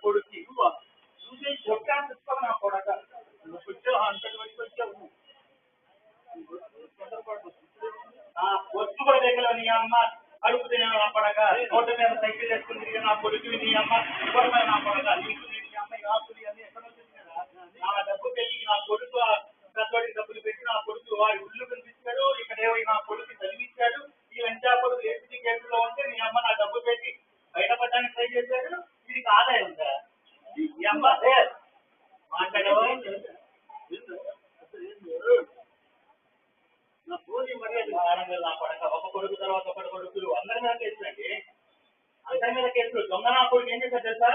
కొడుకు నువ్వు కొట్టాను నా కొడక నువ్వు వచ్చావు అంతటి వరకు వచ్చావు వస్తు కూడా దగ్గర నీ అమ్మ అడుగుతున్నా నా కొడక రోడ్డు మీద సైకిల్ వేసుకుని తిరిగి నా కొడుకు నీ అమ్మ కొడక నా కొడక నీకు నీ అమ్మాయి ఆస్తులు అన్ని ఎక్కడ వచ్చింది కదా నా డబ్బు పెట్టి నా కొడుకు పెద్దవాడికి డబ్బులు పెట్టి నా కొడుకు వాడి ఉళ్ళు కనిపించాడు ఇక్కడ ఏవో నా కొడుకు చదివించాడు ఈ లంచా కొడుకు ఏపీ కేసులో ఉంటే నీ అమ్మ నా డబ్బు పెట్టి బయటపడడానికి ట్రై చేశాడు వీడికి ఆదాయం ఉందా ఈ అమ్మ మాట్లాడవా నా పూజ మర్యాద నా కొడక ఒక కొడుకు తర్వాత ఒకటి కొడుకులు అందరి మీద కేసులండి అందరి మీద కేసులు దొంగ నా కొడుకు ఏం చేశారు తెలుసా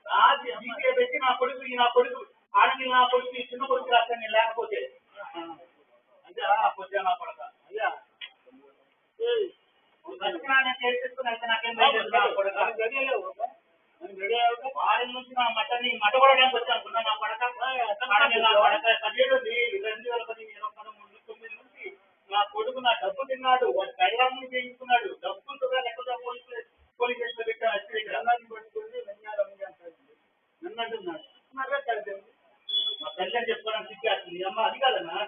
రాజు బీకే పెట్టి నా కొడుకు ఈ నా కొడుకు ఆడని నా కొడుకు ఈ చిన్న కొడుకు రాస్తాను నేను లేకపోతే అంటే పొద్దు నా కొడక అయ్యా చేసుకుని అయితే నాకేం కొడక వారి నుంచి నా మటని మట కొడడానికి వచ్చి అనుకున్నా నా కొడక నా కొడక 2013 నుంచి నా కొడుకు నా డబ్బు తిన్నాడు వాడు దైవాన్ని చేయించుకున్నాడు డబ్బులతో ఎక్కడ పోలీస్ స్టేషన్ పెట్టాను వచ్చి గ్రంథాన్ని పట్టుకుని నన్ను అంటున్నాడు మా తల్లి అని చెప్పుకోవడానికి సిగ్గేస్తుంది అమ్మ అది కాదన్నా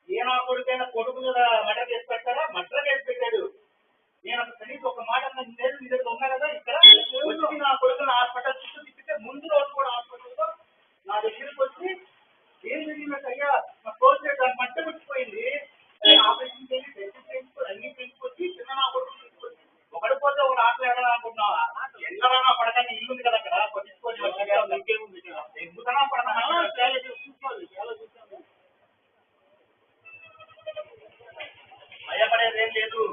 ఏ నా కొడుకైనా కొడుకు మీద మటర్ చేసి పెట్టాడా మటర్ చేసి పెట్టాడు నేను అసలు కనీసం ఒక మాట లేదు నీ దగ్గర ఉన్నా కదా ఇక్కడ వచ్చి నా కొడుకుని హాస్పిటల్ చుట్టూ తిప్పితే ముందు రోజు కూడా హాస్పిటల్లో నా దగ్గరికి వచ్చి ఏం జరిగినట్టు అయ్యా నా కోర్టు దాని మట్ట పుట్టిపోయింది ఆపరేషన్ చేసి టెస్ట్ చేయించుకొని అన్ని పెంచుకొచ్చి చిన్న నా కొడుకు తీసుకొచ్చి ఒకటి పోతే ఒకటి ఆటలు ఎడాలనుకుంటున్నావా ఎల్లరా పడతాను ఇల్లుంది కదా అక్కడ పట్టించుకొని ఇంకేముంది ఎందుకన్నా పడతాను చాలా చూసుకోవాలి చాలా చూసాను భయపడేది ఏం లేదు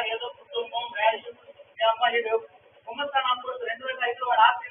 ఏదో కుటుంబం అమ్మాయి కుమ్మస్థానం 2005లో వాడు ఆస్తి